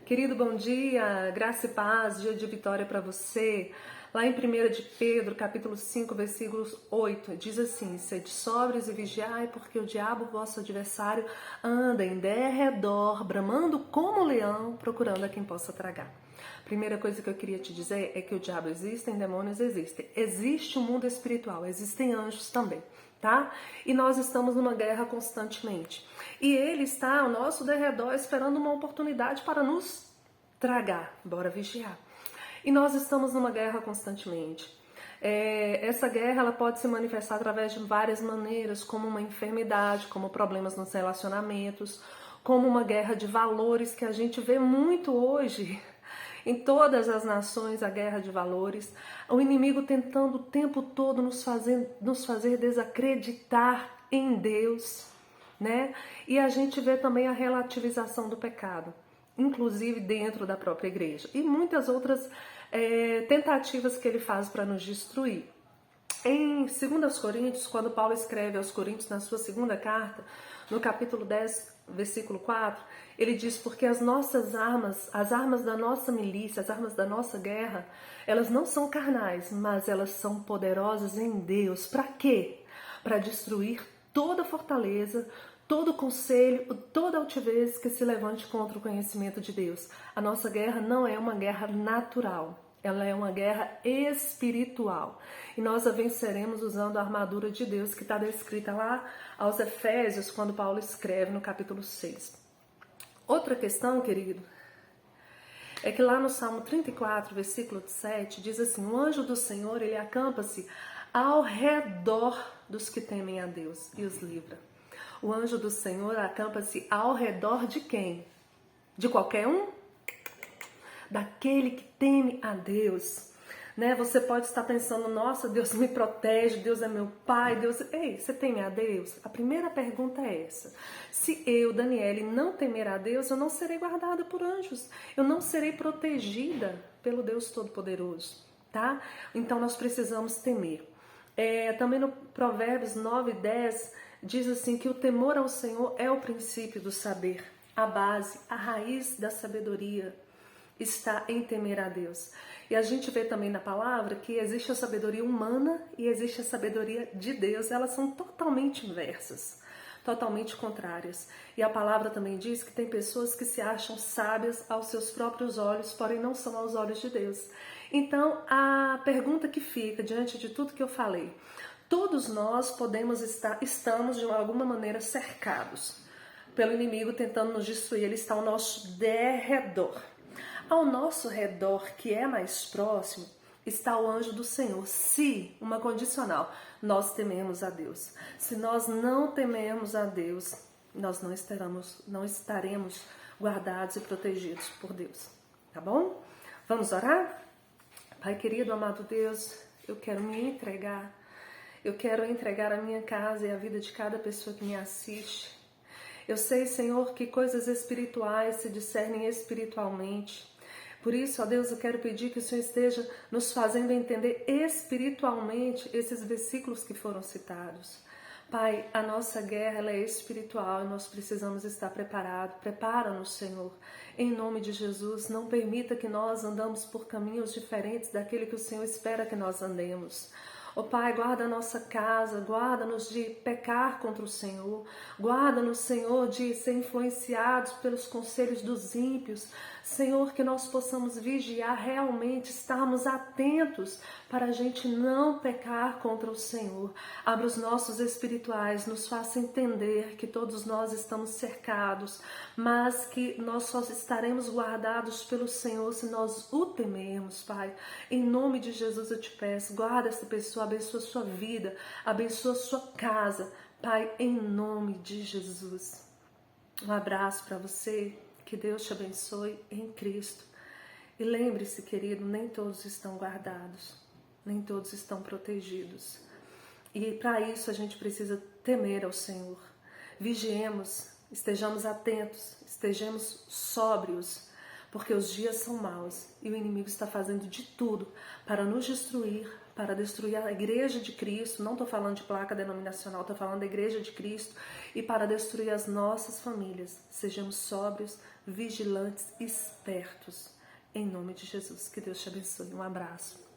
Querido, bom dia, graça e paz, dia de vitória para você. Lá em 1 de Pedro, capítulo 5, versículos 8, diz assim: sede sóbrios e vigiai, porque o diabo, vosso adversário, anda em derredor, bramando como leão, procurando a quem possa tragar. Primeira coisa que eu queria te dizer é que o diabo existe, demônios existem. Existe um mundo espiritual, existem anjos também, tá? E nós estamos numa guerra constantemente. E ele está ao nosso derredor esperando uma oportunidade para nos tragar. Bora vigiar. E nós estamos numa guerra constantemente. Essa guerra ela pode se manifestar através de várias maneiras, como uma enfermidade, como problemas nos relacionamentos, como uma guerra de valores que a gente vê muito hoje. Em todas as nações, a guerra de valores, o inimigo tentando o tempo todo nos fazer desacreditar em Deus, né? E a gente vê também a relativização do pecado, inclusive dentro da própria igreja, e muitas outras tentativas que ele faz para nos destruir. Em 2 Coríntios, quando Paulo escreve aos Coríntios na sua segunda carta, no capítulo 10, versículo 4, ele diz: porque as nossas armas, as armas da nossa milícia, as armas da nossa guerra, elas não são carnais, mas elas são poderosas em Deus. Para quê? Para destruir toda fortaleza, todo conselho, toda altivez que se levante contra o conhecimento de Deus. A nossa guerra não é uma guerra natural. Ela é uma guerra espiritual. E nós a venceremos usando a armadura de Deus que está descrita lá aos Efésios, quando Paulo escreve no capítulo 6. Outra questão, querido, é que lá no Salmo 34, versículo 7, diz assim: o anjo do Senhor, ele acampa-se ao redor dos que temem a Deus e os livra. O anjo do Senhor acampa-se ao redor de quem? De qualquer um? Daquele que teme a Deus, né? Você pode estar pensando: nossa, Deus me protege, Deus é meu pai, Deus... Ei, você teme a Deus? A primeira pergunta é essa: se eu, Daniele, não temer a Deus, eu não serei guardada por anjos, eu não serei protegida pelo Deus Todo-Poderoso, tá? Então nós precisamos temer. Também no Provérbios 9:10 diz assim que o temor ao Senhor é o princípio do saber, a base, a raiz da sabedoria está em temer a Deus. E a gente vê também na palavra que existe a sabedoria humana e existe a sabedoria de Deus. Elas são totalmente inversas, totalmente contrárias. E a palavra também diz que tem pessoas que se acham sábias aos seus próprios olhos, porém não são aos olhos de Deus. Então, a pergunta que fica diante de tudo que eu falei: todos nós estamos de alguma maneira cercados pelo inimigo tentando nos destruir. Ele está ao nosso derredor. Ao nosso redor, que é mais próximo, está o anjo do Senhor. Se, uma condicional, nós tememos a Deus. Se nós não tememos a Deus, nós não estaremos guardados e protegidos por Deus. Tá bom? Vamos orar? Pai querido, amado Deus, eu quero me entregar. Eu quero entregar a minha casa e a vida de cada pessoa que me assiste. Eu sei, Senhor, que coisas espirituais se discernem espiritualmente. Por isso, ó Deus, eu quero pedir que o Senhor esteja nos fazendo entender espiritualmente esses versículos que foram citados. Pai, a nossa guerra ela é espiritual e nós precisamos estar preparados. Prepara-nos, Senhor. Em nome de Jesus, não permita que nós andamos por caminhos diferentes daquele que o Senhor espera que nós andemos. Ó Pai, guarda a nossa casa, guarda-nos de pecar contra o Senhor, guarda-nos, Senhor, de ser influenciados pelos conselhos dos ímpios. Senhor, que nós possamos vigiar realmente, estarmos atentos para a gente não pecar contra o Senhor. Abra os nossos espirituais, nos faça entender que todos nós estamos cercados, mas que nós só estaremos guardados pelo Senhor se nós o temermos, Pai. Em nome de Jesus eu te peço, guarda essa pessoa, abençoa a sua vida, abençoa a sua casa, Pai, em nome de Jesus. Um abraço para você, que Deus te abençoe em Cristo. E lembre-se, querido, nem todos estão guardados, nem todos estão protegidos. E para isso a gente precisa temer ao Senhor. Vigiemos, estejamos atentos, estejamos sóbrios, porque os dias são maus e o inimigo está fazendo de tudo para nos destruir, para destruir a igreja de Cristo. Não estou falando de placa denominacional, estou falando da igreja de Cristo, e para destruir as nossas famílias. Sejamos sóbrios, vigilantes, espertos. Em nome de Jesus, que Deus te abençoe. Um abraço.